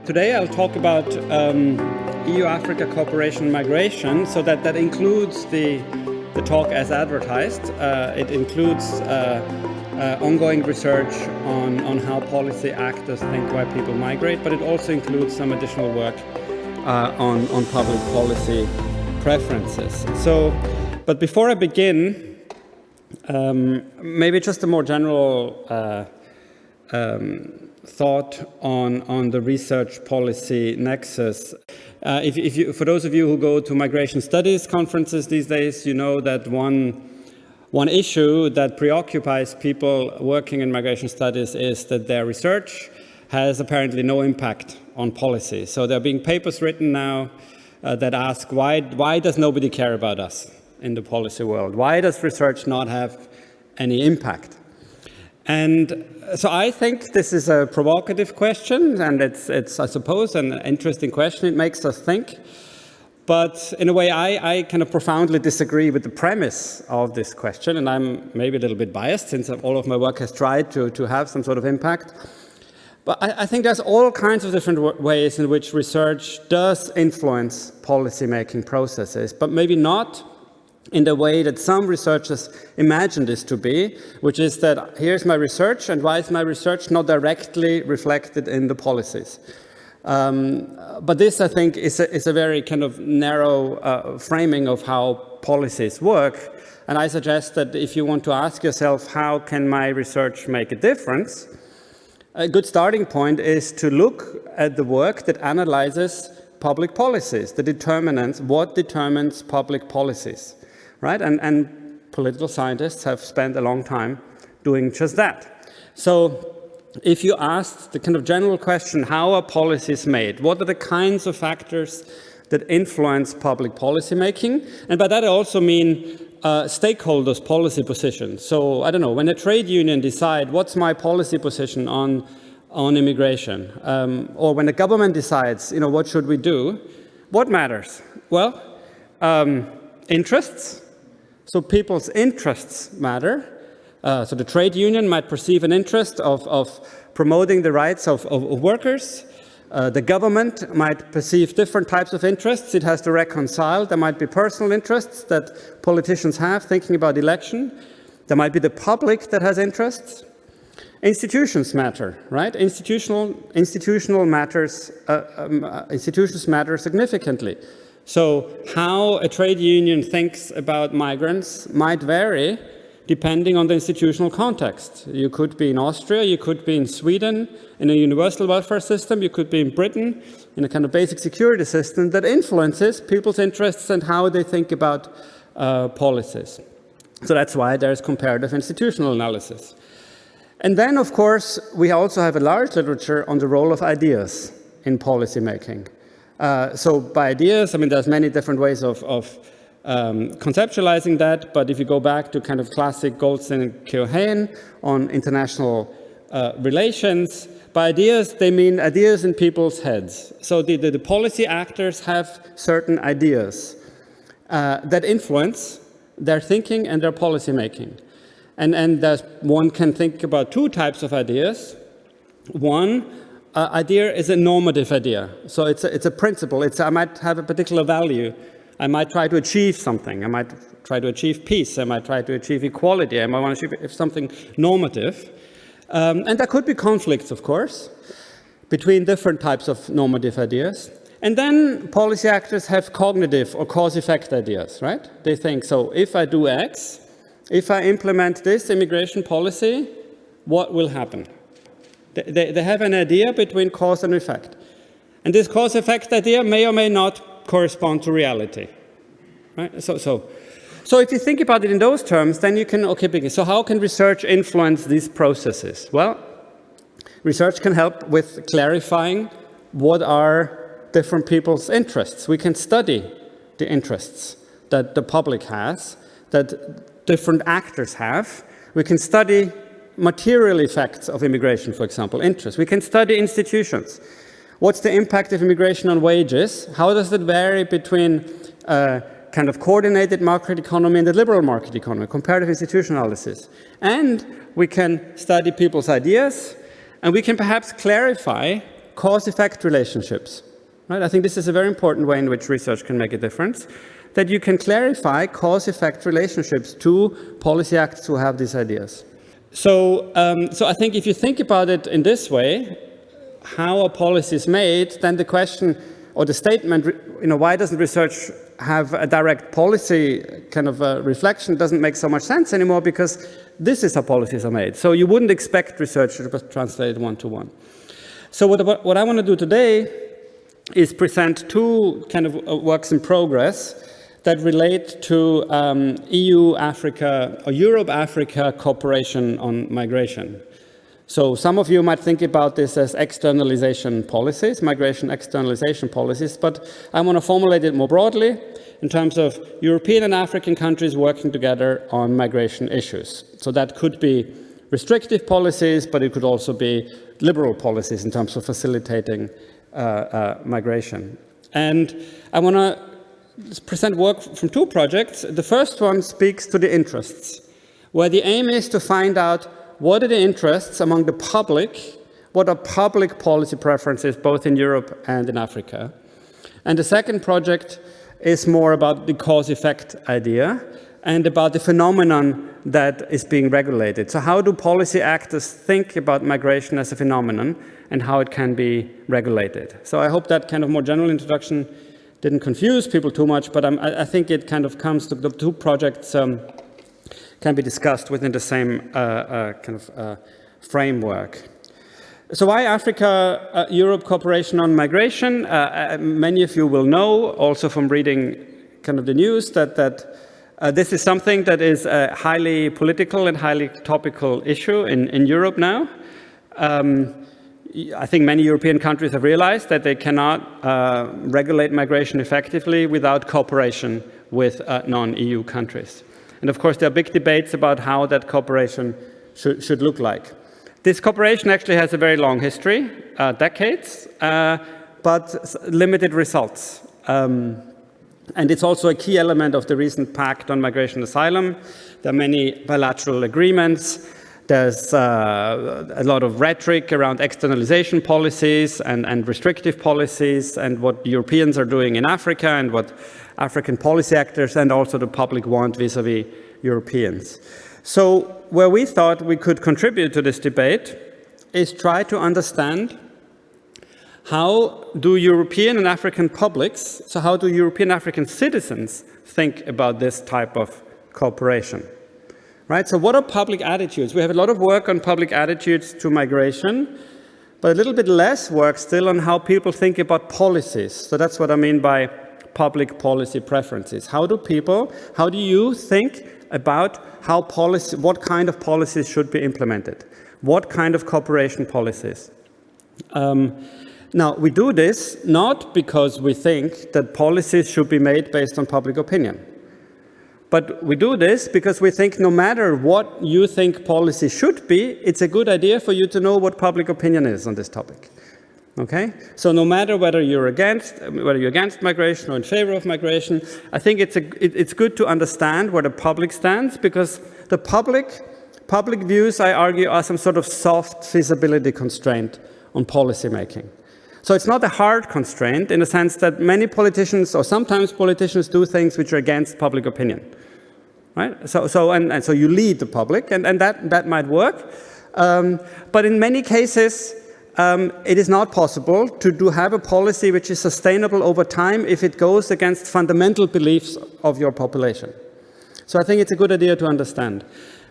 Today I'll talk about EU-Africa cooperation and migration, so that includes the talk as advertised. It includes ongoing research on how policy actors think why people migrate, but it also includes some additional work on public policy preferences. But before I begin, maybe just a more general thought on the research policy nexus. For those of you who go to migration studies conferences these days, you know that one issue that preoccupies people working in migration studies is that their research has apparently no impact on policy. So there are being papers written now that ask, why does nobody care about us in the policy world? Why does research not have any impact? And so I think this is a provocative question, and it's I suppose, an interesting question. It makes us think. But in a way, I kind of profoundly disagree with the premise of this question, and I'm maybe a little bit biased since all of my work has tried to have some sort of impact. But I think there's all kinds of different ways in which research does influence policy-making processes, but maybe not in the way that some researchers imagine this to be, which is that here's my research, and why is my research not directly reflected in the policies? But this, I think, is a very kind of narrow framing of how policies work. And I suggest that if you want to ask yourself, how can my research make a difference? A good starting point is to look at the work that analyzes public policies, the determinants, what determines public policies. Right? And political scientists have spent a long time doing just that. So if you ask the kind of general question, how are policies made? What are the kinds of factors that influence public policy making? And by that I also mean stakeholders' policy positions. So I don't know, when a trade union decides what's my policy position on immigration, or when the government decides, what should we do, what matters? Well, interests. So people's interests matter. So the trade union might perceive an interest of promoting the rights of workers. The government might perceive different types of interests it has to reconcile. There might be personal interests that politicians have thinking about election. There might be the public that has interests. Institutions matter, right? Institutions matter significantly. So how a trade union thinks about migrants might vary depending on the institutional context. You could be in Austria, you could be in Sweden, in a universal welfare system, you could be in Britain, in a kind of basic security system that influences people's interests and how they think about policies. So that's why there's comparative institutional analysis. And then, of course, we also have a large literature on the role of ideas in policy making. So by ideas, I mean, there's many different ways of conceptualizing that, but if you go back to kind of classic Goldstein and Keohane on international relations, by ideas, they mean ideas in people's heads. So the policy actors have certain ideas that influence their thinking and their policy making. And one can think about two types of ideas. One idea is a normative idea. So it's a principle. I might have a particular value. I might try to achieve something. I might try to achieve peace. I might try to achieve equality. I might want to achieve something normative. And there could be conflicts, of course, between different types of normative ideas. And then policy actors have cognitive or cause-effect ideas, right? They think, so if I do X, if I implement this immigration policy, what will happen? They have an idea between cause and effect. And this cause-effect idea may or may not correspond to reality. Right? So if you think about it in those terms, then you can, begin. So how can research influence these processes? Well, research can help with clarifying what are different people's interests. We can study the interests that the public has, that different actors have. We can study material effects of immigration, for example, interest. We can study institutions. What's the impact of immigration on wages? How does it vary between kind of coordinated market economy and the liberal market economy, comparative institutional analysis? And we can study people's ideas, and we can perhaps clarify cause-effect relationships. Right? I think this is a very important way in which research can make a difference, that you can clarify cause-effect relationships to policy actors who have these ideas. So I think if you think about it in this way, how a policy is made, then the question or the statement, why doesn't research have a direct policy kind of reflection doesn't make so much sense anymore, because this is how policies are made. So you wouldn't expect research to translate one-to-one. So what I want to do today is present two kind of works in progress that relate to EU-Africa or Europe-Africa cooperation on migration. So some of you might think about this as externalization policies, migration externalization policies, but I want to formulate it more broadly in terms of European and African countries working together on migration issues. So that could be restrictive policies, but it could also be liberal policies in terms of facilitating migration. And I want to present work from two projects. The first one speaks to the interests, where the aim is to find out what are the interests among the public, what are public policy preferences both in Europe and in Africa. And the second project is more about the cause-effect idea and about the phenomenon that is being regulated. So how do policy actors think about migration as a phenomenon and how it can be regulated? So I hope that kind of more general introduction didn't confuse people too much, but I think it kind of comes to the two projects can be discussed within the same framework. So why Africa-Europe cooperation on migration? Many of you will know, also from reading kind of the news, that this is something that is a highly political and highly topical issue in Europe now. I think many European countries have realized that they cannot regulate migration effectively without cooperation with non-EU countries. And of course, there are big debates about how that cooperation should look like. This cooperation actually has a very long history, decades, but limited results. And it's also a key element of the recent pact on migration and asylum. There are many bilateral agreements. There's a lot of rhetoric around externalization policies and restrictive policies and what Europeans are doing in Africa and what African policy actors and also the public want vis-a-vis Europeans. So where we thought we could contribute to this debate is try to understand how do European and African publics, so how do European African citizens think about this type of cooperation? Right? So what are public attitudes? We have a lot of work on public attitudes to migration, but a little bit less work still on how people think about policies. So that's what I mean by public policy preferences. How do you think about what kind of policies should be implemented? What kind of cooperation policies? Now, we do this not because we think that policies should be made based on public opinion. But we do this because we think no matter what you think policy should be, it's a good idea for you to know what public opinion is on this topic. Okay? So no matter whether you're against migration or in favor of migration, I think it's good to understand where the public stands, because the public views, I argue, are some sort of soft feasibility constraint on policy making. So it's not a hard constraint in the sense that many politicians, or sometimes politicians, do things which are against public opinion, right? So you lead the public, and that might work. But in many cases, it is not possible to have a policy which is sustainable over time if it goes against fundamental beliefs of your population. So I think it's a good idea to understand.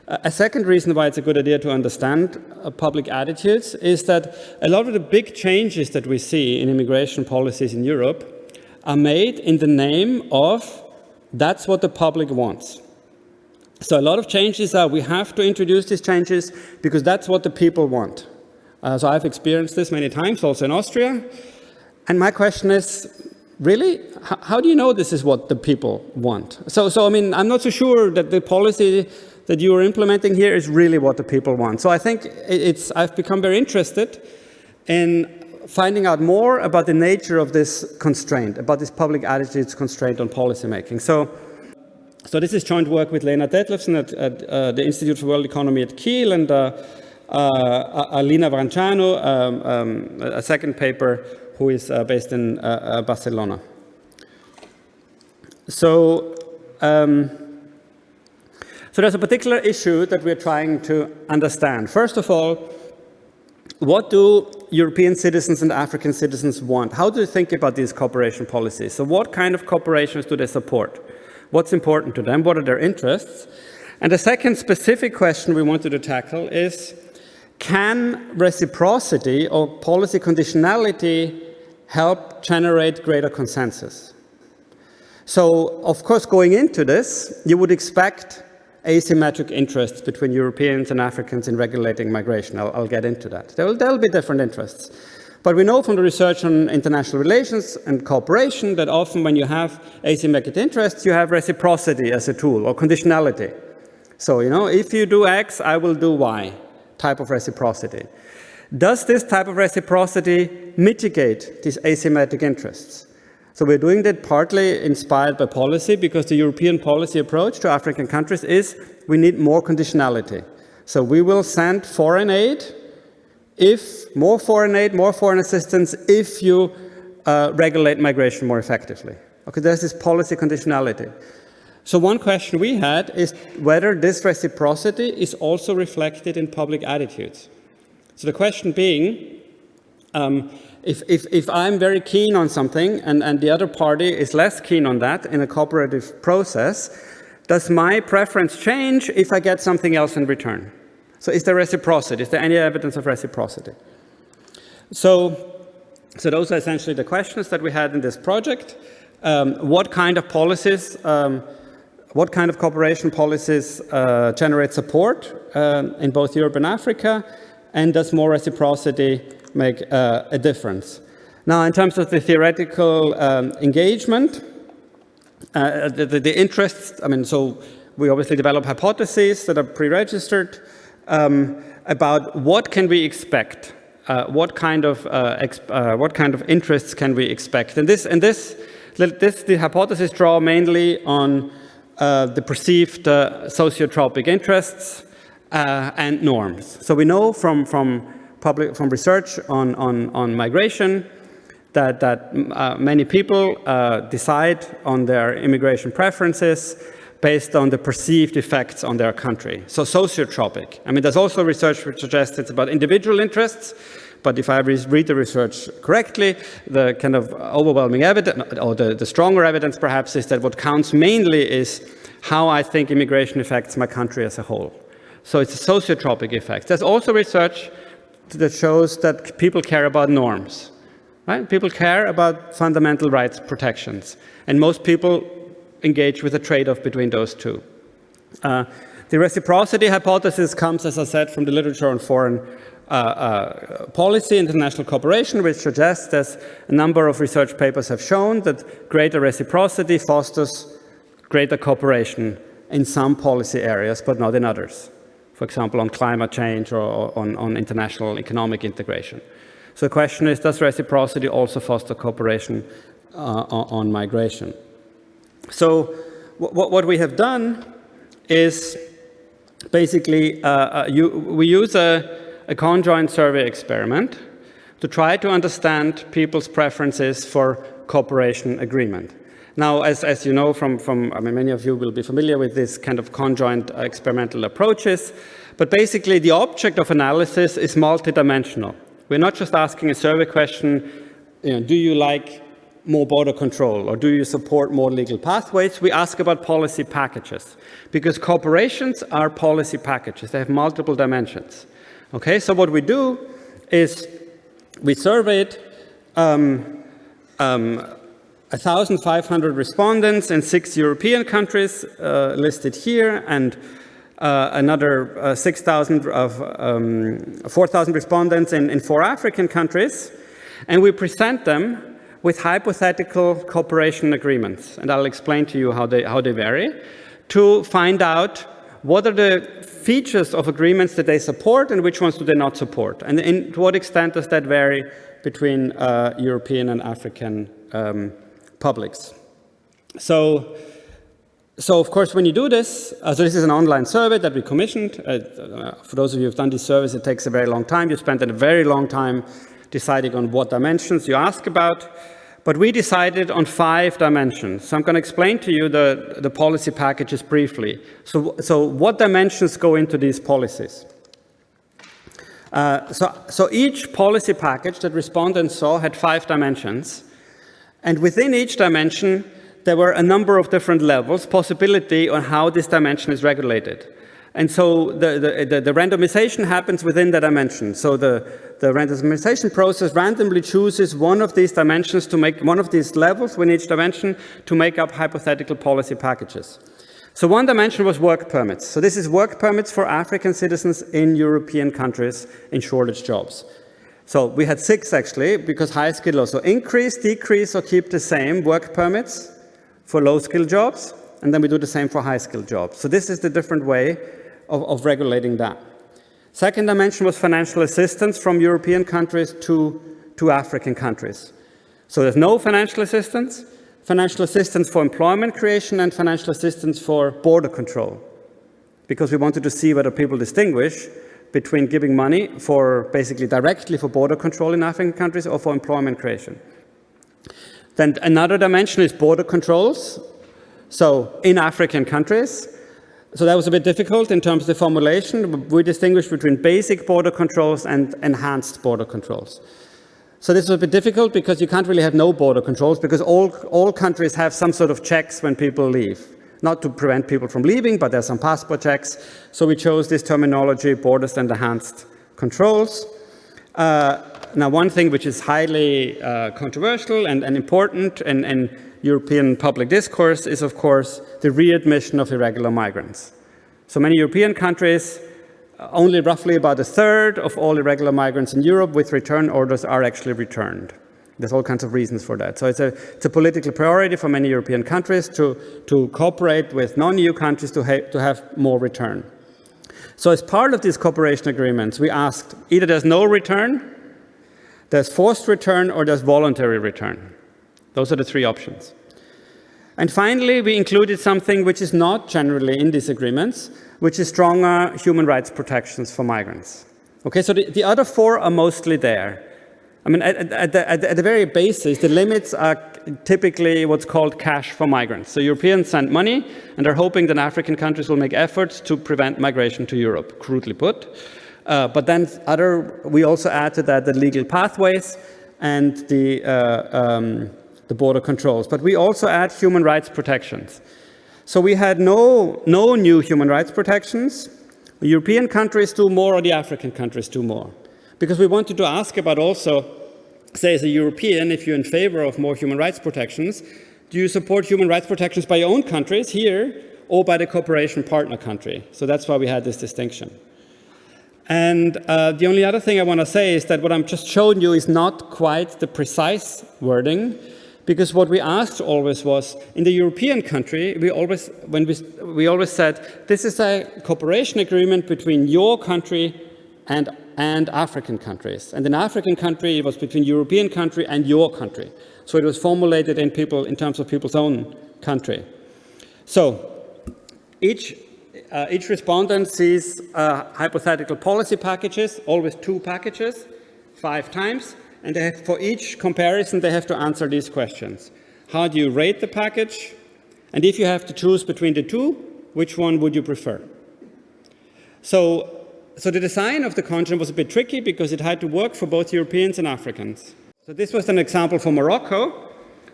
A second reason why it's a good idea to understand public attitudes is that a lot of the big changes that we see in immigration policies in Europe are made in the name of that's what the public wants. So a lot of changes are we have to introduce these changes because that's what the people want. So I've experienced this many times also in Austria. And my question is, really? How do you know this is what the people want? So I mean, I'm not so sure that the policy that you are implementing here is really what the people want. So I think I've become very interested in finding out more about the nature of this constraint, about this public attitudes constraint on policymaking. So this is joint work with Lena Detlefsen at the Institute for World Economy at Kiel and Alina Vranciano, a second paper, who is based in Barcelona. So there's a particular issue that we're trying to understand. First of all, what do European citizens and African citizens want? How do they think about these cooperation policies? So what kind of cooperations do they support? What's important to them? What are their interests? And the second specific question we wanted to tackle is, can reciprocity or policy conditionality help generate greater consensus? So, of course, going into this, you would expect asymmetric interests between Europeans and Africans in regulating migration. I'll get into that. There'll be different interests. But we know from the research on international relations and cooperation that often when you have asymmetric interests, you have reciprocity as a tool, or conditionality. So, if you do X, I will do Y, type of reciprocity. Does this type of reciprocity mitigate these asymmetric interests? So we're doing that partly inspired by policy, because the European policy approach to African countries is we need more conditionality. So we will send foreign aid, more foreign assistance, if you regulate migration more effectively. Okay, there's this policy conditionality. So one question we had is whether this reciprocity is also reflected in public attitudes. So the question being, if I'm very keen on something and the other party is less keen on that in a cooperative process, does my preference change if I get something else in return? So is there reciprocity? Is there any evidence of reciprocity? So those are essentially the questions that we had in this project. What kind of policies, what kind of cooperation policies generate support in both Europe and Africa? And does more reciprocity make a difference? Now, in terms of the theoretical engagement, the interests, so we obviously develop hypotheses that are pre-registered about what can we expect, what kind of interests can we expect. And the hypotheses draw mainly on the perceived sociotropic interests and norms. So we know from research on migration that many people decide on their immigration preferences based on the perceived effects on their country. So sociotropic. There's also research which suggests it's about individual interests, but if I read the research correctly, the kind of overwhelming evidence, or the stronger evidence perhaps, is that what counts mainly is how I think immigration affects my country as a whole. So it's a sociotropic effect. There's also research that shows that people care about norms, right? People care about fundamental rights protections, and most people engage with a trade-off between those two. The reciprocity hypothesis comes, as I said, from the literature on foreign policy, international cooperation, which suggests, as a number of research papers have shown, that greater reciprocity fosters greater cooperation in some policy areas, but not in others. For example, on climate change or on international economic integration. So the question is, does reciprocity also foster cooperation on migration? So what we have done is basically we use a conjoint survey experiment to try to understand people's preferences for cooperation agreement. Now, as you know from many of you will be familiar with this kind of conjoint experimental approaches, but basically the object of analysis is multidimensional. We're not just asking a survey question, do you like more border control, or do you support more legal pathways? We ask about policy packages, because cooperations are policy packages. They have multiple dimensions. Okay, so what we do is we surveyed 1,500 respondents in 6 European countries listed here, and another 4,000 respondents in 4 African countries, and we present them with hypothetical cooperation agreements, and I'll explain to you how they vary, to find out what are the features of agreements that they support and which ones do they not support, and to what extent does that vary between European and African publics. So So, of course, when you do this, so this is an online survey that we commissioned. For those of you who've done these surveys, it takes a very long time. You spend a very long time deciding on what dimensions you ask about. But we decided on 5 dimensions. So I'm going to explain to you the policy packages briefly. So what dimensions go into these policies? So each policy package that respondents saw had 5 dimensions. And within each dimension, there were a number of different levels, possibility on how this dimension is regulated. And so the randomization happens within the dimension. So the randomization process randomly chooses one of these dimensions to make one of these levels within each dimension to make up hypothetical policy packages. So one dimension was work permits. So this is work permits for African citizens in European countries in shortage jobs. So we had 6 actually, because high skill low. So increase, decrease, or keep the same work permits for low-skilled jobs, and then we do the same for high-skilled jobs. So this is the different way of regulating that. Second dimension was financial assistance from European countries to African countries. So there's no financial assistance for employment creation, and financial assistance for border control, because we wanted to see whether people distinguish between giving money for basically directly for border control in African countries or for employment creation. Then another dimension is border controls, so in African countries. So that was a bit difficult in terms of the formulation. We distinguish between basic border controls and enhanced border controls. So this was a bit difficult because you can't really have no border controls, because all countries have some sort of checks when people leave. Not to prevent people from leaving, but there's some passport checks. So we chose this terminology, borders and enhanced controls. Now, one thing which is highly controversial and important in European public discourse is, of course, the readmission of irregular migrants. So many European countries, only roughly about 1/3 of all irregular migrants in Europe with return orders are actually returned. There's all kinds of reasons for that. So it's a political priority for many European countries to cooperate with non-EU countries to have more return. So as part of these cooperation agreements, we asked either there's no return, there's forced return, or there's voluntary return. Those are the 3 options. And finally, we included something which is not generally in these agreements, which is stronger human rights protections for migrants. Okay, so the other 4 are mostly there. I mean, at the very basis, the limits are typically what's called cash for migrants. So Europeans send money, and they're hoping that African countries will make efforts to prevent migration to Europe, crudely put. But then we also add to that the legal pathways and the border controls. But we also add human rights protections. So we had no new human rights protections. The European countries do more, or the African countries do more. Because we wanted to ask about also, say as a European, if you're in favor of more human rights protections, do you support human rights protections by your own countries here, or by the cooperation partner country? So that's why we had this distinction. And the only other thing I want to say is that what I'm just showing you is not quite the precise wording, because what we asked always was, in the European country, we always said, this is a cooperation agreement between your country and African countries. And in African country, it was between European country and your country. So it was formulated in terms of people's own country. So each respondent sees hypothetical policy packages, always 2 packages, 5 times. And for each comparison, they have to answer these questions. How do you rate the package? And if you have to choose between the 2, which one would you prefer? So the design of the content was a bit tricky because it had to work for both Europeans and Africans. So this was an example for Morocco.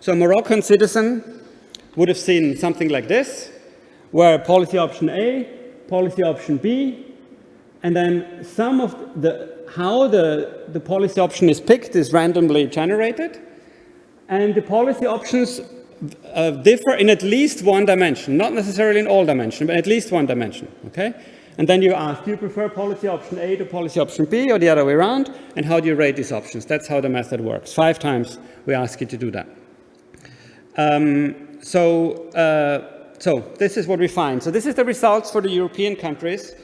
So a Moroccan citizen would have seen something like this, where policy option A, policy option B, and then how the policy option is picked is randomly generated. And the policy options differ in at least one dimension, not necessarily in all dimensions, but at least one dimension, okay? And then you ask, do you prefer policy option A to policy option B, or the other way around? And how do you rate these options? That's how the method works. 5 times we ask you to do that. So this is what we find. So this is the results for the European countries,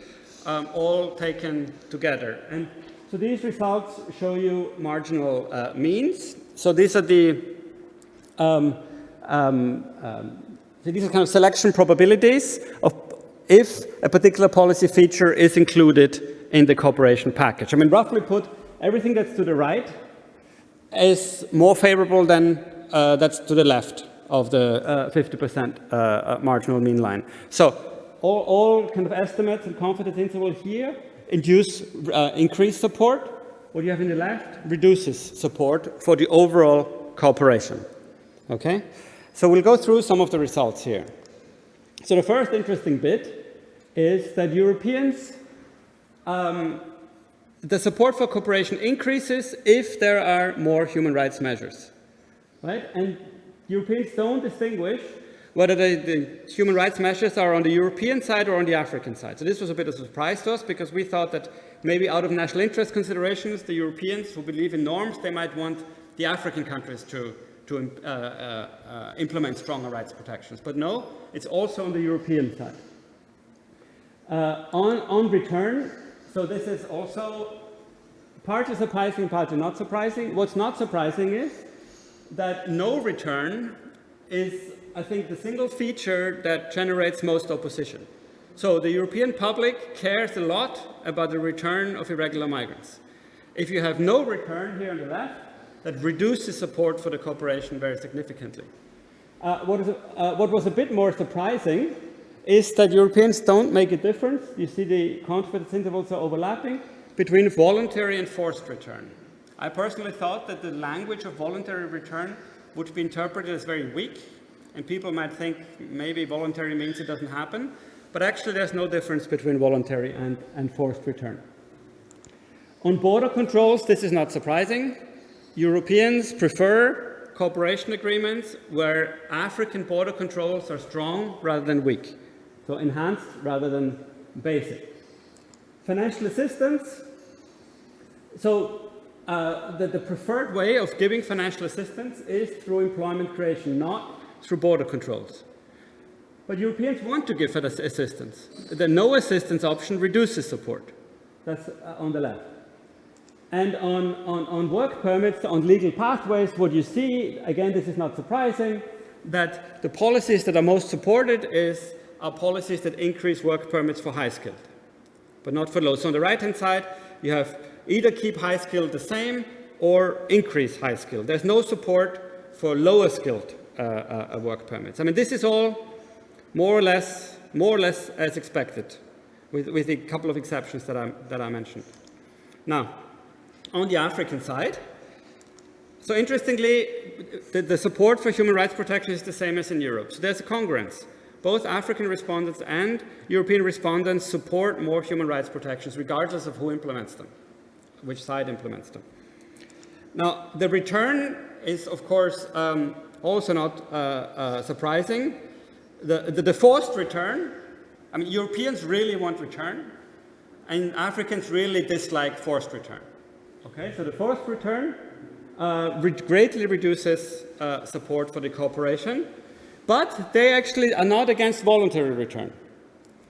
all taken together. And so these results show you marginal means. So these are the So these are kind of selection probabilities of if a particular policy feature is included in the cooperation package. I mean, roughly put, everything that's to the right is more favorable than that's to the left of the 50% marginal mean line. So all kind of estimates and confidence interval here induce increased support. What you have in the left reduces support for the overall cooperation. Okay? So we'll go through some of the results here. So the first interesting bit is that Europeans, the support for cooperation increases if there are more human rights measures, right? And Europeans don't distinguish whether the human rights measures are on the European side or on the African side. So this was a bit of a surprise to us because we thought that maybe out of national interest considerations, the Europeans who believe in norms, they might want the African countries to implement stronger rights protections. But no, it's also on the European side. On return, so this is also partly surprising, partly not surprising. What's not surprising is that no return is, I think, the single feature that generates most opposition. So the European public cares a lot about the return of irregular migrants. If you have no return here on the left, that reduces support for the cooperation very significantly. What was a bit more surprising is that Europeans don't make a difference. You see the confidence intervals are overlapping between voluntary and forced return. I personally thought that the language of voluntary return would be interpreted as very weak, and people might think maybe voluntary means it doesn't happen, but actually there's no difference between voluntary and forced return. On border controls, this is not surprising. Europeans prefer cooperation agreements where African border controls are strong rather than weak, so enhanced rather than basic. Financial assistance, so the preferred way of giving financial assistance is through employment creation, not through border controls. But Europeans want to give assistance. The no assistance option reduces support. That's on the left. And on work permits, on legal pathways, what you see, again, this is not surprising, that the policies that are most supported are policies that increase work permits for high-skilled, but not for low. So on the right-hand side, you have either keep high-skilled the same or increase high-skilled. There's no support for lower-skilled work permits. I mean, this is all more or less as expected, with a couple of exceptions that I mentioned. Now, on the African side, so interestingly, the support for human rights protection is the same as in Europe. So there's a congruence. Both African respondents and European respondents support more human rights protections, regardless of who implements them, which side implements them. Now, the return is, of course, also not surprising. The forced return, I mean, Europeans really want return, and Africans really dislike forced return. Okay, so the forced return greatly reduces support for the cooperation, but they actually are not against voluntary return.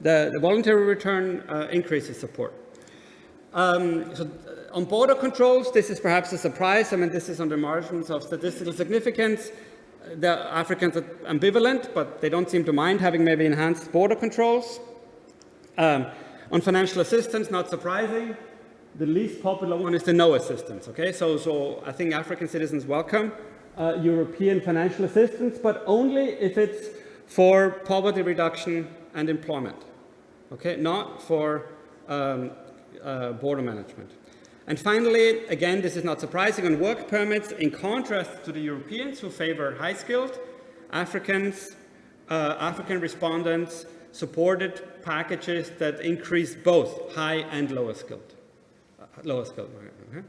The voluntary return increases support. So on border controls, this is perhaps a surprise. I mean, this is on the margins of statistical significance. The Africans are ambivalent, but they don't seem to mind having maybe enhanced border controls. On financial assistance, not surprising. The least popular one is the no assistance. Okay, so I think African citizens welcome European financial assistance, but only if it's for poverty reduction and employment. Okay, not for border management. And finally, again, this is not surprising, on work permits, in contrast to the Europeans who favor high-skilled, African respondents supported packages that increase both high and lower skilled. Okay.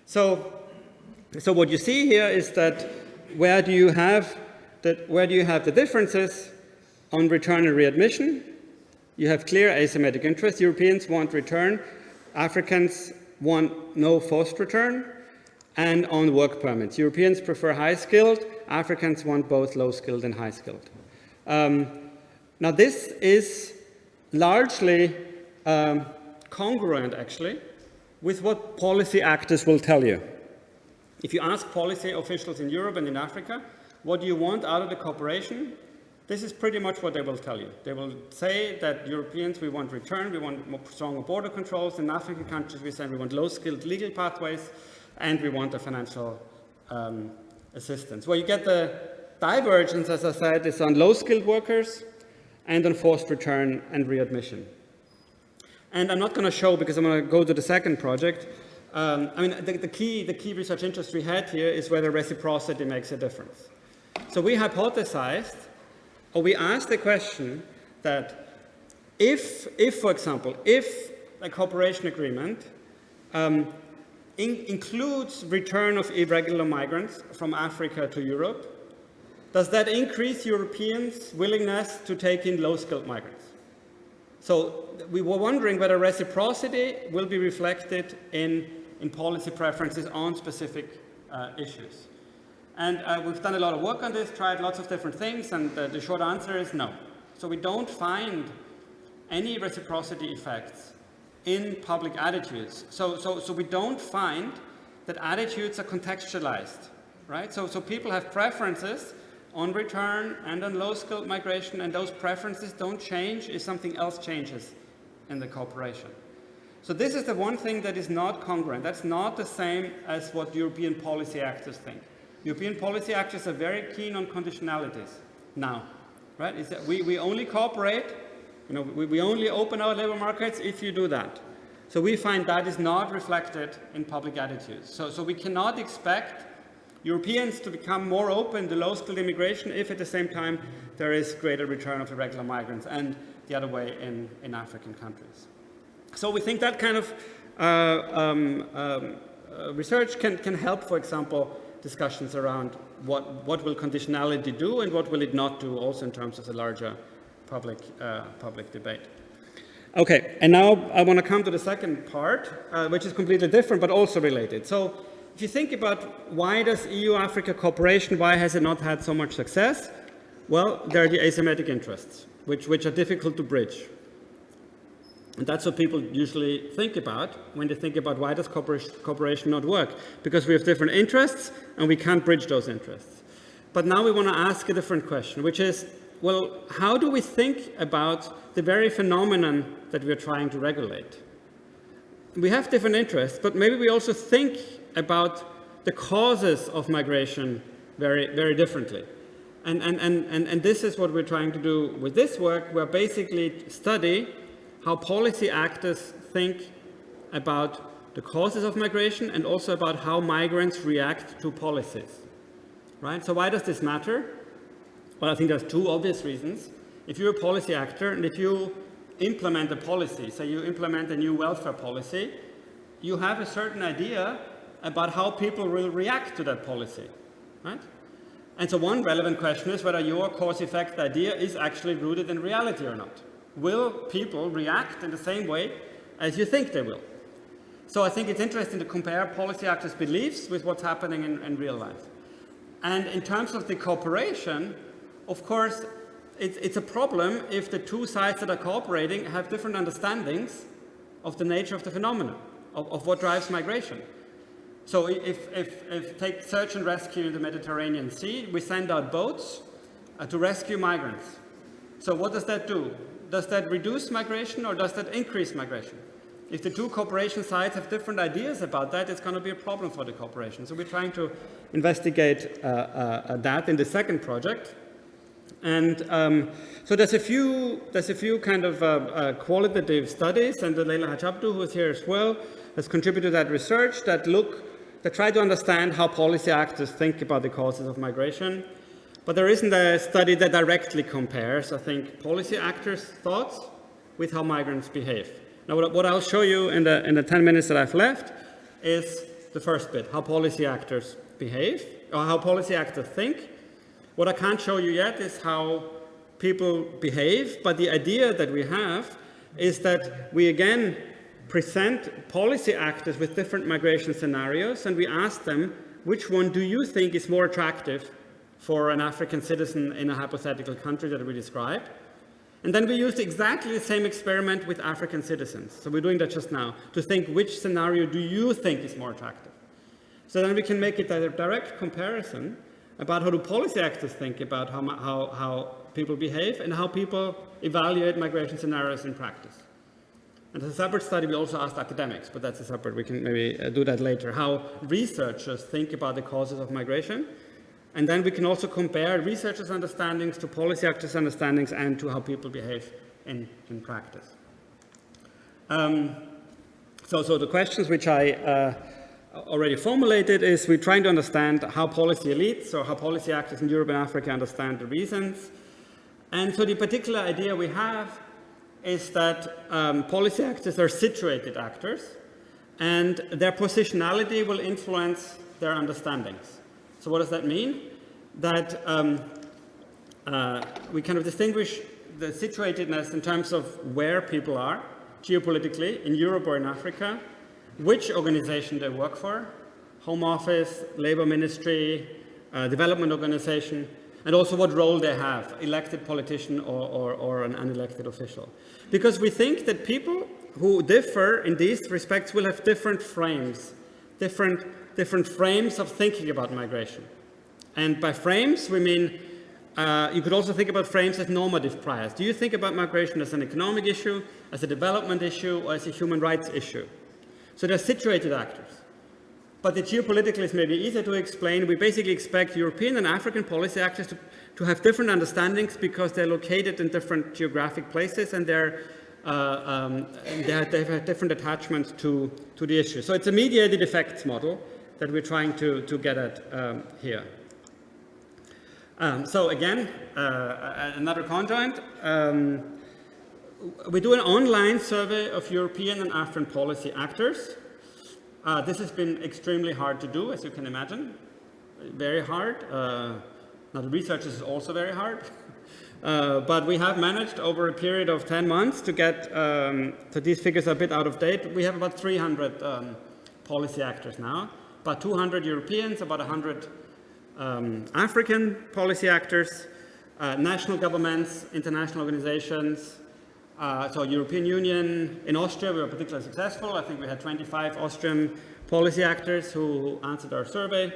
So what you see here is that where do you have the differences on return and readmission? You have clear asymmetric interest. Europeans want return, Africans want no forced return, and on work permits. Europeans prefer high-skilled, Africans want both low-skilled and high-skilled. Now this is largely congruent, actually, with what policy actors will tell you. If you ask policy officials in Europe and in Africa, what do you want out of the cooperation? this is pretty much what they will tell you. They will say that Europeans, we want return, we want more stronger border controls. In African countries, we say we want low-skilled legal pathways, and we want a financial assistance. Where you get the divergence, as I said, is on low-skilled workers and on forced return and readmission. And I'm not going to show, because I'm going to go to the second project. I mean, the key research interest we had here is whether reciprocity makes a difference. So we hypothesized, or we asked the question that if for example, if a cooperation agreement includes return of irregular migrants from Africa to Europe, does that increase Europeans' willingness to take in low-skilled migrants? So we were wondering whether reciprocity will be reflected in policy preferences on specific issues. And we've done a lot of work on this, tried lots of different things, and the short answer is no. So we don't find any reciprocity effects in public attitudes. So we don't find that attitudes are contextualized, right? So people have preferences on return and on low-skilled migration, and those preferences don't change if something else changes in the cooperation. So this is the one thing that is not congruent. That's not the same as what European policy actors think. European policy actors are very keen on conditionalities now, right? Is that we only cooperate, we only open our labor markets if you do that. So we find that is not reflected in public attitudes. So we cannot expect Europeans to become more open to low-skilled immigration if at the same time there is greater return of irregular migrants, and the other way in African countries. So we think that kind of research can help, for example, discussions around what will conditionality do and what will it not do, also in terms of the larger public debate. Okay, and now I want to come to the second part, which is completely different but also related. So if you think about why does EU-Africa cooperation, why has it not had so much success? Well, there are the asymmetric interests, which are difficult to bridge. And that's what people usually think about when they think about why does cooperation not work? Because we have different interests and we can't bridge those interests. But now we want to ask a different question, which is, well, how do we think about the very phenomenon that we're trying to regulate? We have different interests, but maybe we also think about the causes of migration very, very differently. And this is what we're trying to do with this work, where basically study how policy actors think about the causes of migration and also about how migrants react to policies, right? So why does this matter? Well, I think there's two obvious reasons. If you're a policy actor and if you implement a policy, say you implement a new welfare policy, you have a certain idea about how people will react to that policy, right? And so one relevant question is whether your cause-effect idea is actually rooted in reality or not. Will people react in the same way as you think they will? So I think it's interesting to compare policy actors' beliefs with what's happening in real life. And in terms of the cooperation, of course, it's a problem if the two sides that are cooperating have different understandings of the nature of the phenomenon, of what drives migration. So if take search and rescue in the Mediterranean Sea, we send out boats to rescue migrants. So what does that do? Does that reduce migration or does that increase migration? If the two cooperation sides have different ideas about that, it's going to be a problem for the cooperation. So we're trying to investigate that in the second project. And so there's a few kind of qualitative studies, and Leila Hajabdu, who is here as well, has contributed to that research that try to understand how policy actors think about the causes of migration. But there isn't a study that directly compares, I think, policy actors' thoughts with how migrants behave. Now, what I'll show you in the 10 minutes that I've left is the first bit, how policy actors behave, or how policy actors think. What I can't show you yet is how people behave, but the idea that we have is that we again present policy actors with different migration scenarios, and we ask them, which one do you think is more attractive for an African citizen in a hypothetical country that we described? And then we used exactly the same experiment with African citizens. So we're doing that just now, to think which scenario do you think is more attractive? So then we can make it a direct comparison about how do policy actors think about how people behave and how people evaluate migration scenarios in practice. And as a separate study, we also asked academics, but that's a separate, we can maybe do that later, how researchers think about the causes of migration. And then we can also compare researchers' understandings to policy actors' understandings and to how people behave in practice. So the questions which I already formulated is we're trying to understand how policy elites or how policy actors in Europe and Africa understand the reasons. And so the particular idea we have is that policy actors are situated actors and their positionality will influence their understandings. So what does that mean? That we kind of distinguish the situatedness in terms of where people are geopolitically in Europe or in Africa, which organization they work for, Home Office, Labor Ministry, development organization, and also what role they have, elected politician or an unelected official. Because we think that people who differ in these respects will have different frames, different frames of thinking about migration. And by frames, we mean, you could also think about frames as normative priors. Do you think about migration as an economic issue, as a development issue, or as a human rights issue? So they're situated actors. But the geopolitical is maybe easier to explain. We basically expect European and African policy actors to have different understandings because they're located in different geographic places and they have different attachments to the issue. So it's a mediated effects model that we're trying to get at here. So again, another conjoint. We do an online survey of European and African policy actors. This has been extremely hard to do, as you can imagine. Very hard. Now the research is also very hard. But we have managed over a period of 10 months to get, so these figures are a bit out of date. We have about 300 policy actors now, about 200 Europeans, about 100 African policy actors, national governments, international organizations, so European Union. In Austria, we were particularly successful. I think we had 25 Austrian policy actors who answered our survey.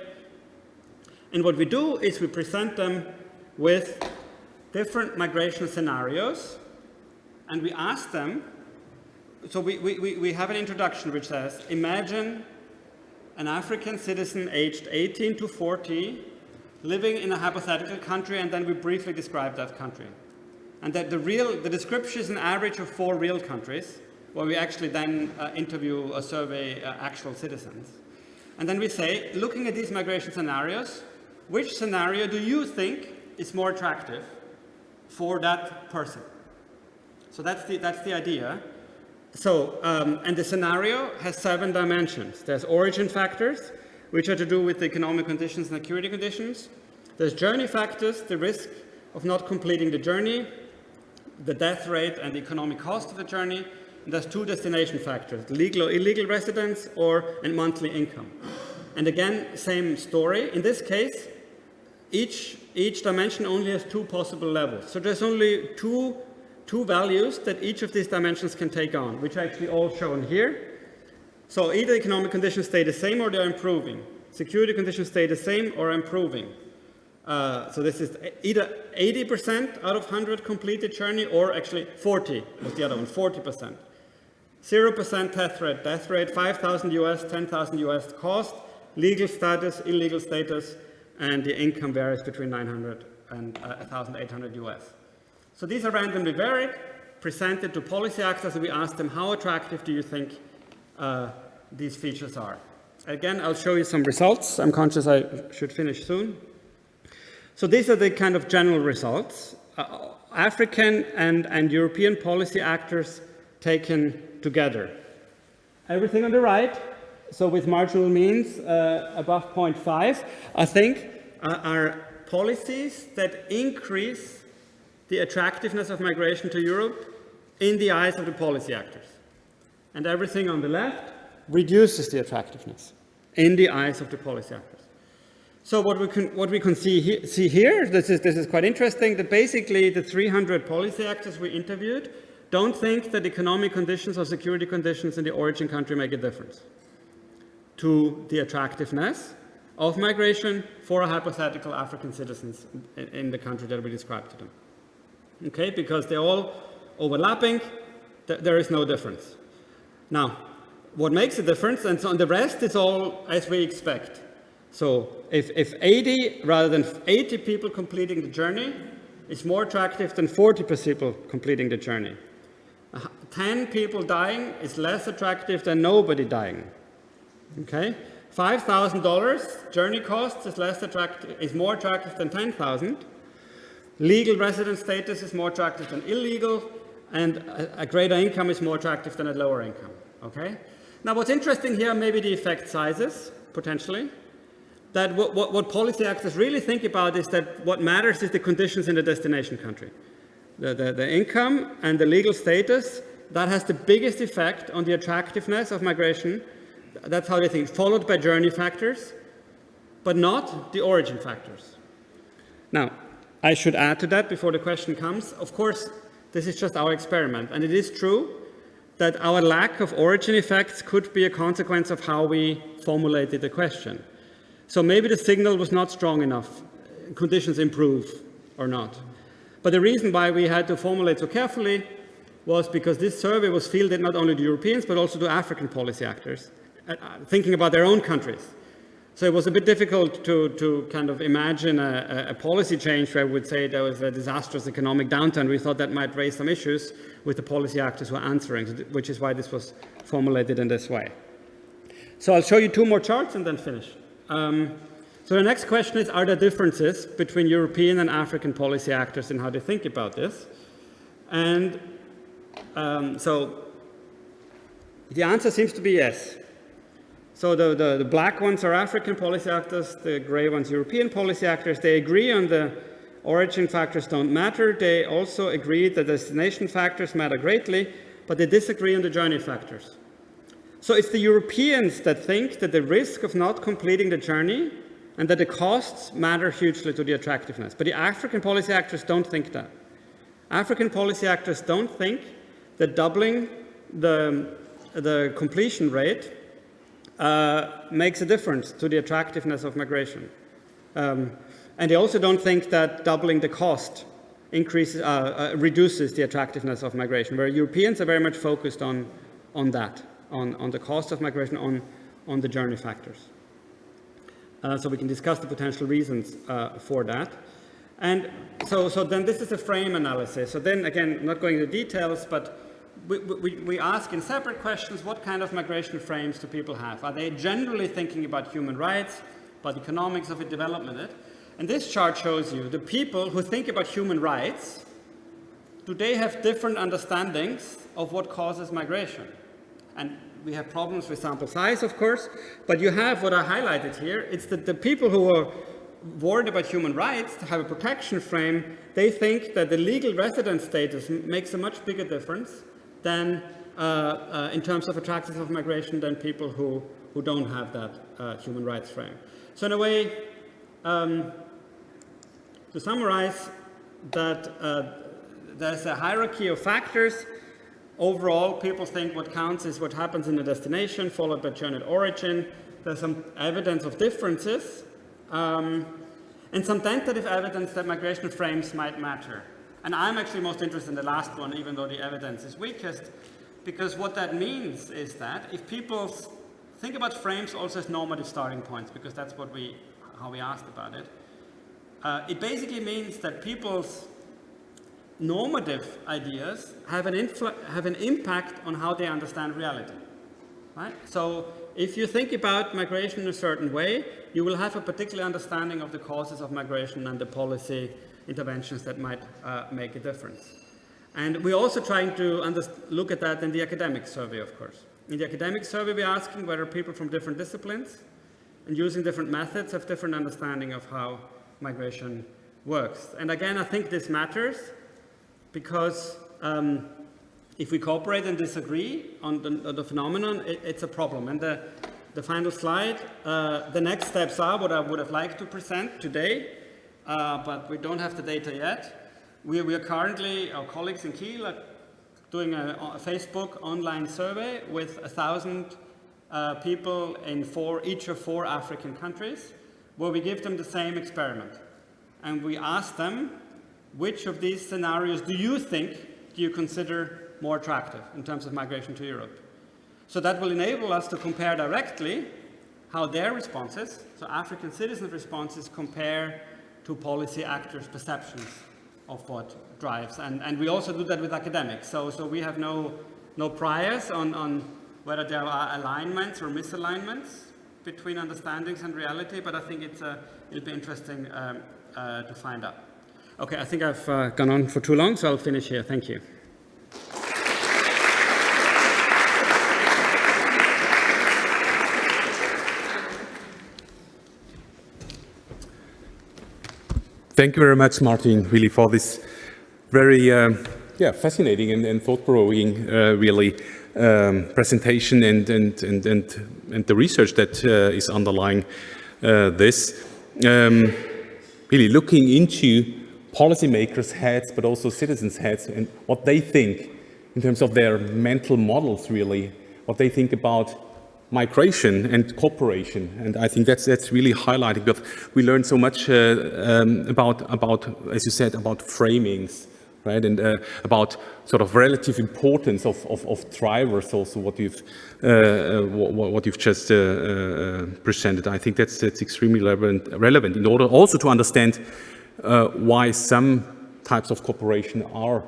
And what we do is we present them with different migration scenarios, and we ask them, so we have an introduction which says, imagine an African citizen aged 18 to 40 living in a hypothetical country, and then we briefly describe that country. And that the description is an average of 4 real countries, where we actually then interview or survey actual citizens. And then we say, looking at these migration scenarios, which scenario do you think is more attractive for that person? So that's the idea. So, and the scenario has 7 dimensions. There's origin factors, which are to do with the economic conditions and security conditions. There's journey factors, the risk of not completing the journey, the death rate and the economic cost of the journey. And there's 2 destination factors, legal or illegal residence and monthly income. And again, same story. In this case, each dimension only has 2 possible levels. So there's only two values that each of these dimensions can take on, which are actually all shown here. So either economic conditions stay the same or they're improving. Security conditions stay the same or improving. So this is either 80% out of 100 completed journey, or actually 40 was the other one, 40%. 0% death rate, 5,000 US, 10,000 US cost, legal status, illegal status, and the income varies between 900 and 1,800 US. So these are randomly varied, presented to policy actors, and we ask them, how attractive do you think these features are? Again, I'll show you some results. I'm conscious I should finish soon. So these are the kind of general results. African and European policy actors taken together. Everything on the right, so with marginal means above 0.5, I think are policies that increase the attractiveness of migration to Europe in the eyes of the policy actors. And everything on the left reduces the attractiveness in the eyes of the policy actors. So what we can see here, this is quite interesting, that basically the 300 policy actors we interviewed don't think that economic conditions or security conditions in the origin country make a difference to the attractiveness of migration for hypothetical African citizens in the country that we described to them. okay, because they're all overlapping, there is no difference. Now, what makes a difference, and so on the rest is all as we expect. So if 80 rather than 80 people completing the journey is more attractive than 40 people completing the journey. 10 people dying is less attractive than nobody dying. Okay? $5,000 journey costs is more attractive than 10,000. Legal resident status is more attractive than illegal, and a greater income is more attractive than a lower income. Okay? Now, what's interesting here, maybe the effect sizes, potentially. That what policy actors really think about is that what matters is the conditions in the destination country. The income and the legal status, that has the biggest effect on the attractiveness of migration. That's how they think, followed by journey factors, but not the origin factors. Now, I should add to that before the question comes, of course, this is just our experiment, and it is true that our lack of origin effects could be a consequence of how we formulated the question. So maybe the signal was not strong enough, conditions improve or not. But the reason why we had to formulate so carefully was because this survey was fielded not only to Europeans, but also to African policy actors, thinking about their own countries. So it was a bit difficult to kind of imagine a policy change where we would say there was a disastrous economic downturn. We thought that might raise some issues with the policy actors who are answering, which is why this was formulated in this way. So I'll show you two more charts and then finish. So the next question is, are there differences between European and African policy actors in how they think about this? And so the answer seems to be yes. So the black ones are African policy actors, the gray ones European policy actors. They agree on the origin factors don't matter. They also agree that destination factors matter greatly, but they disagree on the journey factors. So it's the Europeans that think that the risk of not completing the journey and that the costs matter hugely to the attractiveness. But the African policy actors don't think that. African policy actors don't think that doubling the completion rate makes a difference to the attractiveness of migration. And they also don't think that doubling the cost reduces the attractiveness of migration, where Europeans are very much focused on that. On the cost of migration, on the journey factors. So we can discuss the potential reasons for that. And so then this is a frame analysis. So then again, I'm not going into details, but we ask in separate questions, what kind of migration frames do people have? Are they generally thinking about human rights, about economics of it, development it? And this chart shows you the people who think about human rights, do they have different understandings of what causes migration? And we have problems with sample size, of course, but you have what I highlighted here. It's that the people who are worried about human rights, to have a protection frame, they think that the legal resident status makes a much bigger difference than in terms of attractiveness of migration than people who don't have that human rights frame. So in a way, to summarize, that there's a hierarchy of factors. Overall, people think what counts is what happens in the destination, followed by journey origin. There's some evidence of differences, and some tentative evidence that migration frames might matter. And I'm actually most interested in the last one, even though the evidence is weakest, because what that means is that if people think about frames also as normative starting points, because that's how we asked about it, it basically means that people's normative ideas have an impact on how they understand reality, right? So if you think about migration in a certain way, you will have a particular understanding of the causes of migration and the policy interventions that might make a difference. And we're also trying to look at that in the academic survey, of course. In the academic survey, we're asking whether people from different disciplines and using different methods have different understanding of how migration works. And again, I think this matters, because if we cooperate and disagree on the phenomenon, it's a problem. And the final slide, the next steps are what I would have liked to present today, but we don't have the data yet. We are currently, our colleagues in Kiel are doing a Facebook online survey with 1,000 people in each of 4 African countries, where we give them the same experiment. And we ask them, which of these scenarios do you consider more attractive in terms of migration to Europe? So that will enable us to compare directly how their responses, so African citizens' responses, compare to policy actors' perceptions of what drives. And we also do that with academics. So we have no priors on whether there are alignments or misalignments between understandings and reality, but I think it'll be interesting to find out. Okay, I think I've gone on for too long, so I'll finish here. Thank you. Thank you very much, Martin, really, for this very fascinating and thought-provoking, really, presentation and the research that is underlying this. Really looking into policymakers' heads, but also citizens' heads, and what they think in terms of their mental models, really, what they think about migration and cooperation. And I think that's really highlighting, because we learned so much about, as you said, about framings, right, and about sort of relative importance of drivers, also what you've just presented. I think that's extremely relevant in order also to understand why some types of cooperation are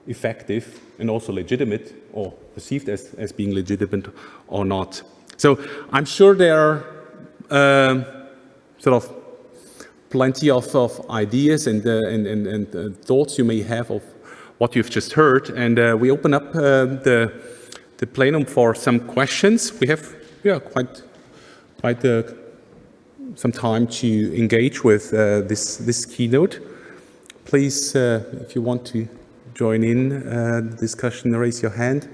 effective and also legitimate, or perceived as being legitimate or not. So I'm sure there are sort of plenty of ideas and thoughts you may have of what you've just heard, and we open up the plenum for some questions. We have quite some time to engage with this keynote. Please, if you want to join in the discussion, raise your hand.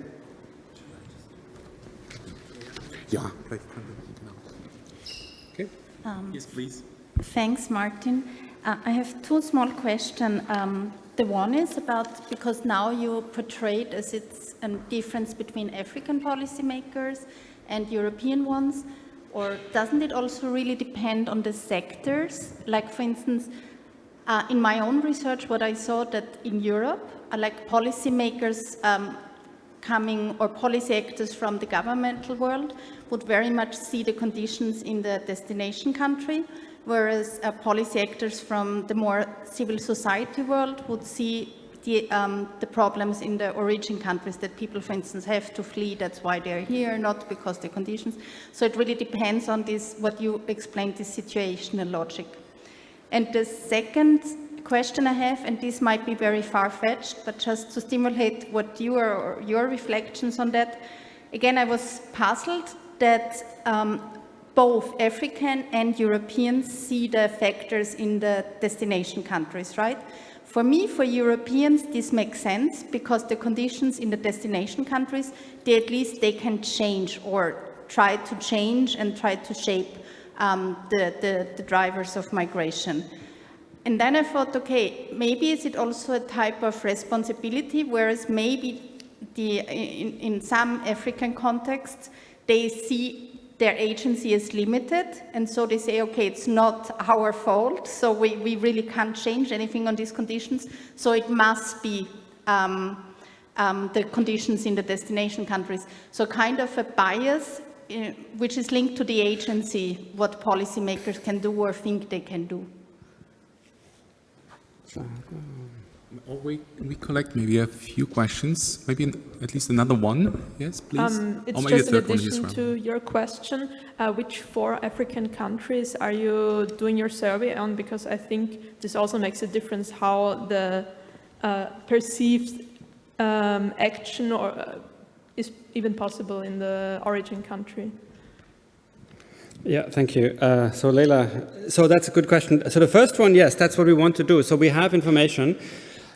Yeah. Okay. Yes, please. Thanks, Martin. I have two small questions. The one is about, because now you portrayed as it's a difference between African policymakers and European ones, or doesn't it also really depend on the sectors? Like, for instance, in my own research, what I saw that in Europe, like policymakers coming, or policy actors from the governmental world would very much see the conditions in the destination country, whereas policy actors from the more civil society world would see the problems in the origin countries, that people, for instance, have to flee, that's why they're here, not because the conditions. So it really depends on this, what you explained, this situational logic. And the second question I have, and this might be very far-fetched, but just to stimulate what your reflections on that. Again, I was puzzled that both African and Europeans see the factors in the destination countries, right? For me, for Europeans, this makes sense, because the conditions in the destination countries, they can change, or try to change and try to shape the drivers of migration. And then I thought, okay, maybe is it also a type of responsibility, whereas maybe in some African contexts, they see their agency is limited, and so they say, okay, it's not our fault, so we really can't change anything on these conditions, so it must be the conditions in the destination countries. So kind of a bias which is linked to the agency, what policymakers can do or think they can do. We collect maybe a few questions, maybe at least another one. Yes, please. It's just in addition to your question, which 4 African countries are you doing your survey on? Because I think this also makes a difference how the perceived action is even possible in the origin country. Yeah, thank you. So Leila, so that's a good question. So the first one, yes, that's what we want to do. So we have information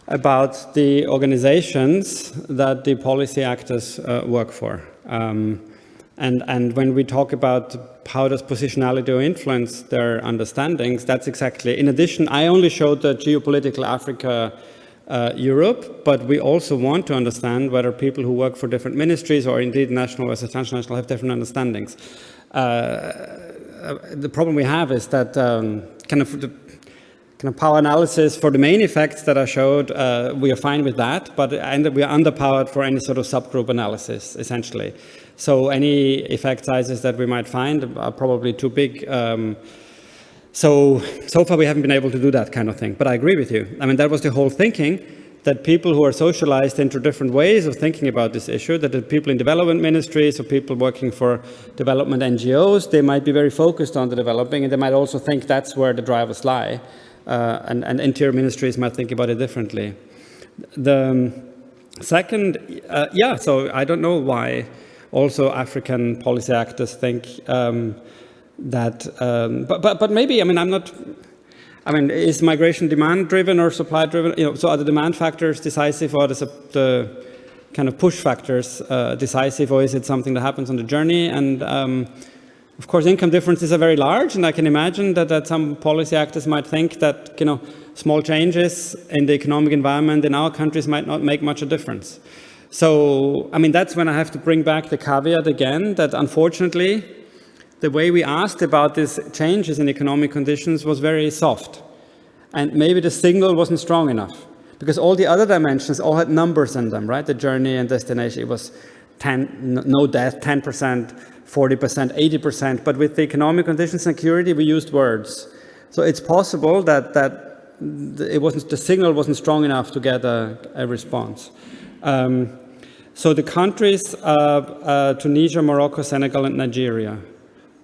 about the organizations that the policy actors work for. And when we talk about how does positionality influence their understandings, that's exactly, in addition, I only showed the geopolitical Africa, Europe, but we also want to understand whether people who work for different ministries or indeed national versus transnational have different understandings. The problem we have is that kind of kind of power analysis for the main effects that I showed, we are fine with that, but we are underpowered for any sort of subgroup analysis, essentially. So any effect sizes that we might find are probably too big. So far we haven't been able to do that kind of thing, but I agree with you. I mean, that was the whole thinking, that people who are socialized into different ways of thinking about this issue, that the people in development ministries or people working for development NGOs, they might be very focused on the developing, and they might also think that's where the drivers lie. And interior ministries might think about it differently. The second, so I don't know why also African policy actors think that, but maybe, I mean, is migration demand driven or supply driven? So are the demand factors decisive, or the kind of push factors decisive, or is it something that happens on the journey? And of course, income differences are very large, and I can imagine that some policy actors might think that small changes in the economic environment in our countries might not make much of a difference. So, I mean, that's when I have to bring back the caveat again, that unfortunately, the way we asked about these changes in economic conditions was very soft. And maybe the signal wasn't strong enough, because all the other dimensions all had numbers in them, right? The journey and destination, it was 10, no death, 10%, 40%, 80%, but with the economic conditions and security, we used words. So it's possible that the signal wasn't strong enough to get a response. So the countries, Tunisia, Morocco, Senegal, and Nigeria,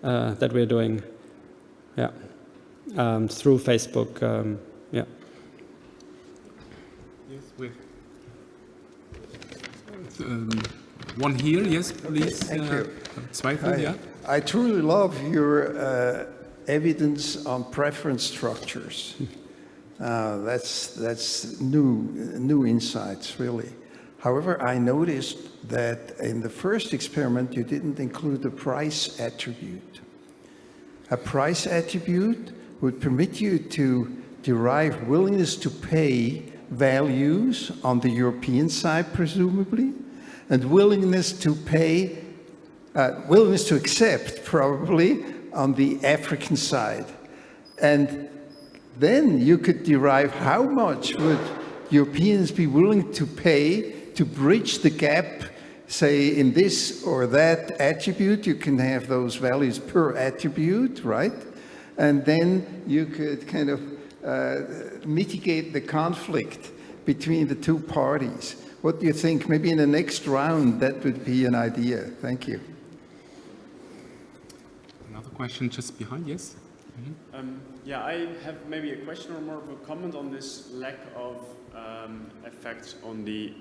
that we're doing, through Facebook, Yes, we one here, yes, please. Thank you. Zweifel, yeah. I truly love your evidence on preference structures. That's new insights, really. However, I noticed that in the first experiment, you didn't include the price attribute. A price attribute would permit you to derive willingness to pay values on the European side, presumably, and willingness to accept, probably, on the African side. And then you could derive how much would Europeans be willing to pay to bridge the gap, say, in this or that attribute. You can have those values per attribute, right? And then you could kind of mitigate the conflict between the two parties. What do you think? Maybe in the next round, that would be an idea. Thank you. Another question just behind, yes? Mm-hmm. Yeah, I have maybe a question or more of a comment on this lack of effects on the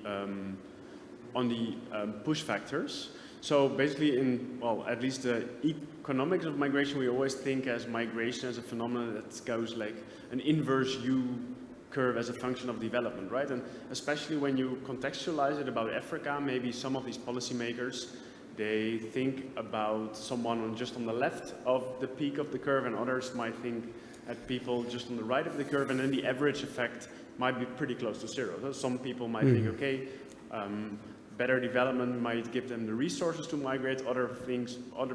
push factors. So basically, at least the economics of migration, we always think as migration as a phenomenon that goes like an inverse U curve as a function of development, right? And especially when you contextualize it about Africa, maybe some of these policymakers, they think about someone just on the left of the peak of the curve, and others might think at people just on the right of the curve, and then the average effect might be pretty close to zero. So some people might think, okay, better development might give them the resources to migrate. Other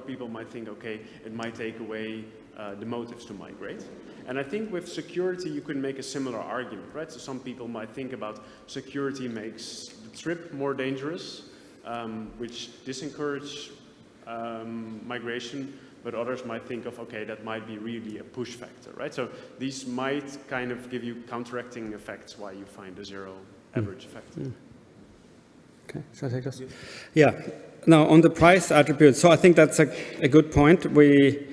people might think, okay, it might take away the motives to migrate. And I think with security, you can make a similar argument, right? So some people might think about security makes the trip more dangerous, which disencourage migration, but others might think of, okay, that might be really a push factor, right? So these might kind of give you counteracting effects why you find a zero average effect. Okay, shall I take this? Yeah. Now, on the price attribute, so I think that's a good point. We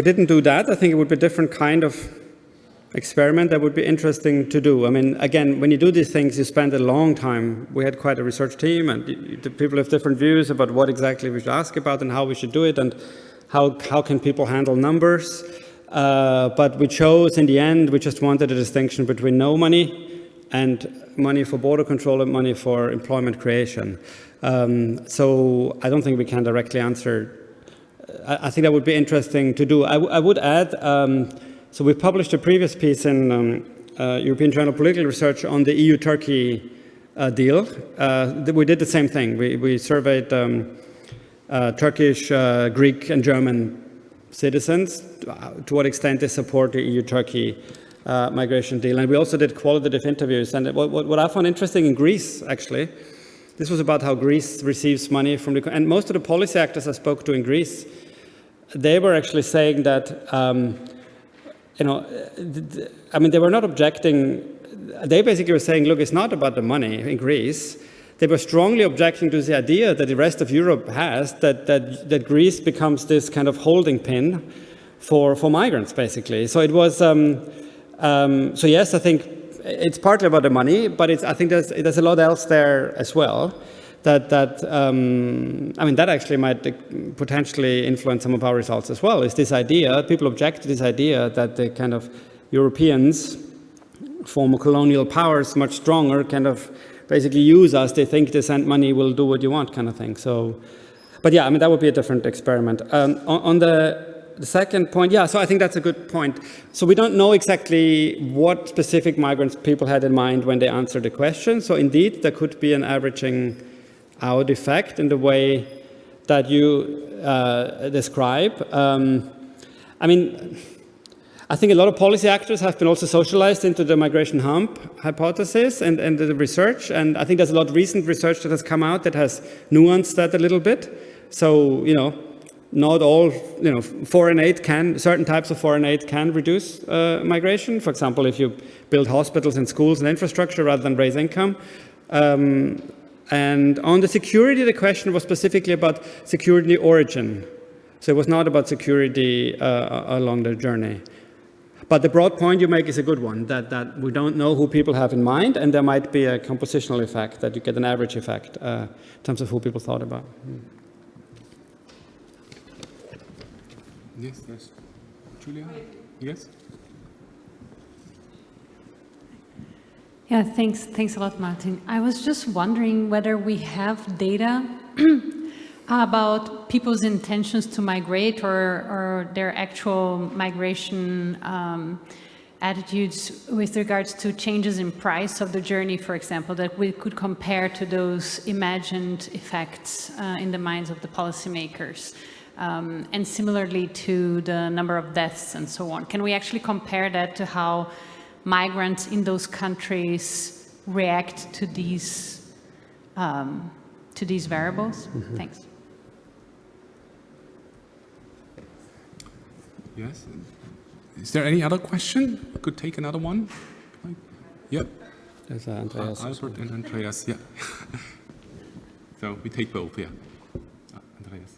didn't do that. I think it would be a different kind of experiment that would be interesting to do. I mean, again, when you do these things, you spend a long time. We had quite a research team, and the people have different views about what exactly we should ask about and how we should do it, and how can people handle numbers. But we chose, in the end, we just wanted a distinction between no money and money for border control and money for employment creation. So I don't think we can directly answer. I think that would be interesting to do. I would add, so we published a previous piece in European Journal of Political Research on the EU-Turkey deal. We did the same thing. We surveyed Turkish, Greek, and German citizens, to what extent they support the EU-Turkey migration deal. And we also did qualitative interviews. And what I found interesting in Greece, actually, this was about how Greece receives money from the... And most of the policy actors I spoke to in Greece, they were actually saying that, they were not objecting. They basically were saying, look, it's not about the money in Greece. They were strongly objecting to the idea that the rest of Europe has, that Greece becomes this kind of holding pin for migrants, basically. So it was... so yes, I think it's partly about the money, but I think there's a lot else there as well. That actually might potentially influence some of our results as well. Is this idea? People object to this idea that the kind of Europeans, former colonial powers, much stronger, kind of basically use us. They think they send money, will do what you want, kind of thing. So, but yeah, that would be a different experiment. On the second point, yeah, so I think that's a good point. So we don't know exactly what specific migrants people had in mind when they answered the question. So indeed, there could be an averaging out effect in the way that you describe. I think a lot of policy actors have been also socialized into the migration hump hypothesis and the research. And I think there's a lot of recent research that has come out that has nuanced that a little bit. So, not all, foreign aid certain types of foreign aid can reduce migration. For example, if you build hospitals and schools and infrastructure rather than raise income. And on the security, the question was specifically about security origin. So it was not about security along the journey. But the broad point you make is a good one, that we don't know who people have in mind, and there might be a compositional effect, that you get an average effect in terms of who people thought about. Yes, Julia? Yes? Yeah, thanks a lot, Martin. I was just wondering whether we have data about people's intentions to migrate or their actual migration attitudes with regards to changes in price of the journey, for example, that we could compare to those imagined effects in the minds of the policymakers. And similarly to the number of deaths and so on. Can we actually compare that to how migrants in those countries react to these variables? Mm-hmm. Thanks. Yes. Is there any other question? We could take another one. Yep. There's Andreas. Albert and Andreas, yeah. So we take both, yeah. Andreas.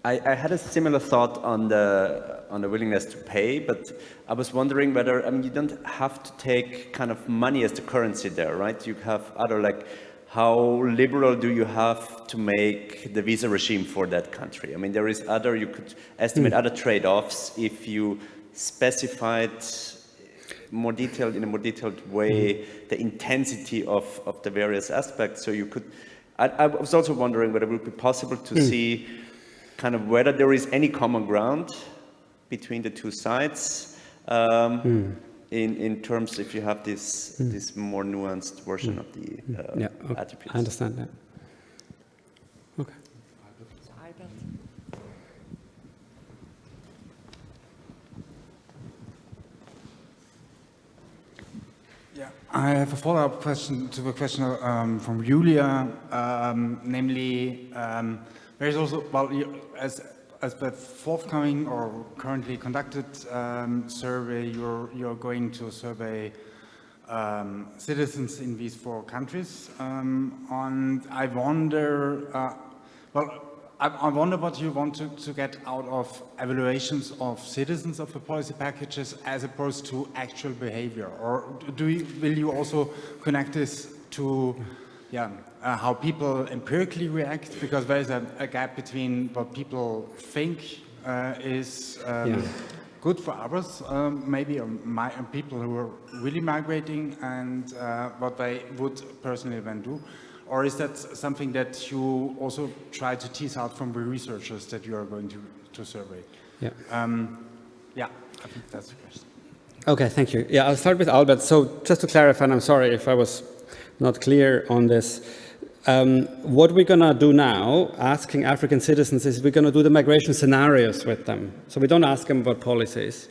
I had a similar thought on the willingness to pay, but I was wondering whether, you don't have to take kind of money as the currency there, right? You have other, like, how liberal do you have to make the visa regime for that country? There is you could estimate other trade-offs if you specified in a more detailed way the intensity of the various aspects. So you could, I was also wondering whether it would be possible to see kind of whether there is any common ground between the two sides in terms if you have this more nuanced version of the attributes. I understand that. Okay. Yeah, I have a follow-up question to the question from Julia, namely, there is also, as the forthcoming or currently conducted survey, you're going to survey citizens in these 4 countries. And I wonder, I wonder what you want to get out of evaluations of citizens of the policy packages as opposed to actual behavior, or will you also connect this to how people empirically react, because there is a gap between what people think is good for others, maybe people who are really migrating, and what they would personally then do. Or is that something that you also try to tease out from the researchers that you are going to survey? Yeah. I think that's the question. Okay, thank you. Yeah, I'll start with Albert. So just to clarify, and I'm sorry if I was not clear on this. What we're going to do now, asking African citizens, is we're going to do the migration scenarios with them. So we don't ask them about policies.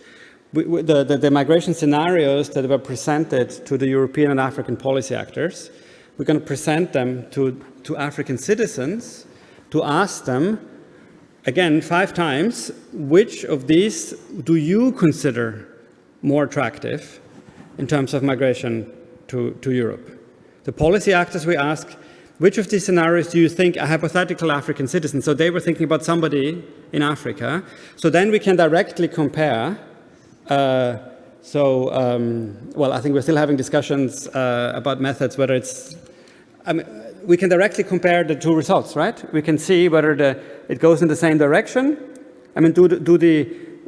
The migration scenarios that were presented to the European and African policy actors, we're going to present them to African citizens to ask them, again, 5 times, which of these do you consider more attractive in terms of migration to Europe? The policy actors, we ask, which of these scenarios do you think a hypothetical African citizen, so they were thinking about somebody in Africa, so then we can directly compare. Well, I think we're still having discussions about methods, whether it's, we can directly compare the 2 results, right? We can see whether it goes in the same direction. I mean,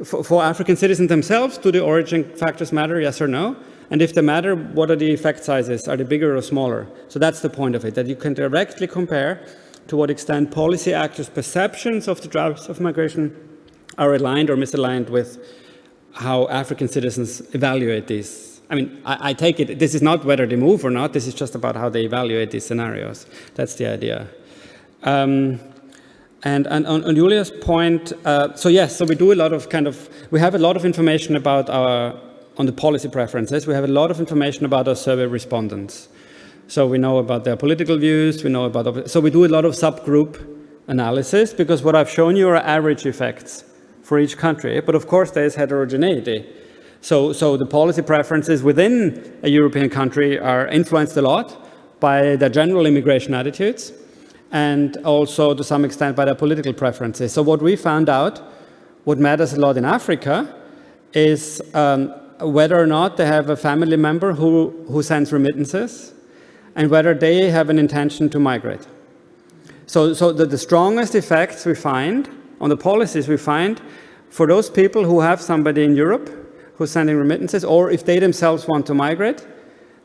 for African citizens themselves, do the origin factors matter, yes or no? And if they matter, what are the effect sizes? Are they bigger or smaller? So that's the point of it, that you can directly compare to what extent policy actors' perceptions of the drivers of migration are aligned or misaligned with how African citizens evaluate these. I mean, I take it, this is not whether they move or not, this is just about how they evaluate these scenarios. That's the idea. And on Julia's point, so we do a lot of we have a lot of information about on the policy preferences, we have a lot of information about our survey respondents. So we know about their political views, we know about, so we do a lot of subgroup analysis, because what I've shown you are average effects for each country, but of course there is heterogeneity. So the policy preferences within a European country are influenced a lot by their general immigration attitudes, and also to some extent by their political preferences. So what we found out, what matters a lot in Africa, is whether or not they have a family member who sends remittances, and whether they have an intention to migrate. So the strongest effects we find on the policies we find for those people who have somebody in Europe who's sending remittances, or if they themselves want to migrate,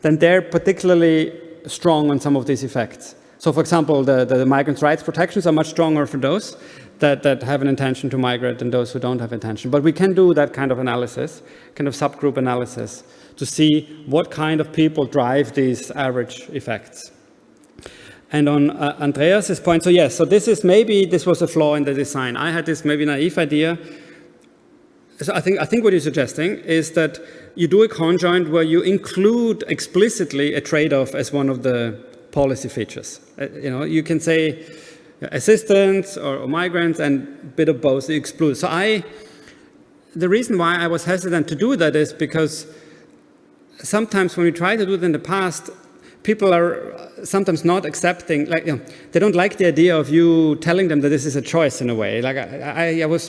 then they're particularly strong on some of these effects. So for example, the migrants' rights protections are much stronger for those that have an intention to migrate than those who don't have intention. But we can do that kind of analysis, kind of subgroup analysis, to see what kind of people drive these average effects. And on Andreas's point, so yes, so this was a flaw in the design. I had this maybe naive idea. So I think what you're suggesting is that you do a conjoint where you include explicitly a trade-off as one of the policy features. You can say assistance or migrants, and a bit of both, you exclude. So the reason why I was hesitant to do that is because sometimes when we try to do it in the past, people are sometimes not accepting, they don't like the idea of you telling them that this is a choice in a way. Like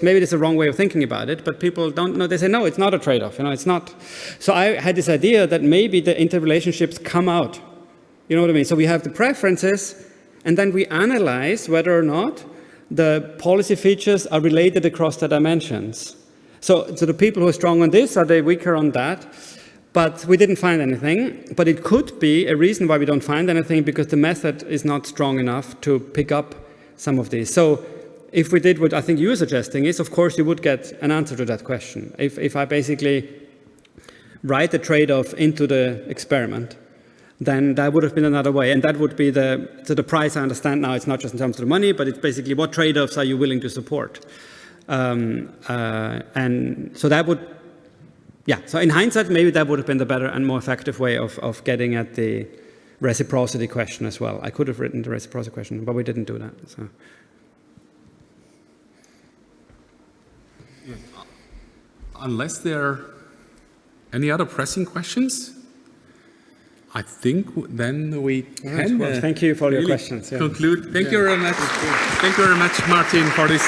maybe there's a wrong way of thinking about it, but people don't know. They say, no, it's not a trade-off. It's not. So I had this idea that maybe the interrelationships come out. You know what I mean? So we have the preferences, and then we analyze whether or not the policy features are related across the dimensions. So the people who are strong on this, are they weaker on that? But we didn't find anything. But it could be a reason why we don't find anything, because the method is not strong enough to pick up some of these. So if we did what I think you're suggesting is, of course, you would get an answer to that question. If I basically write the trade-off into the experiment, then that would have been another way. And that would be the price. I understand now it's not just in terms of the money, but it's basically what trade-offs are you willing to support? And so that would, so in hindsight, maybe that would have been the better and more effective way of getting at the reciprocity question as well. I could have written the reciprocity question, but we didn't do that. So. Unless there are any other pressing questions, I think then we can. Well, thank you for your questions. Conclude. Thank you very much. Thank you very much, Martin, for this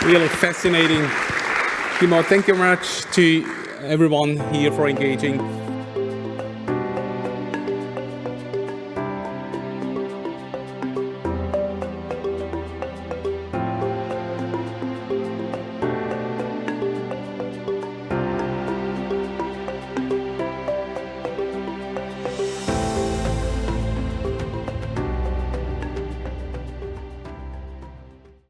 really fascinating keynote. Thank you very much to everyone here for engaging.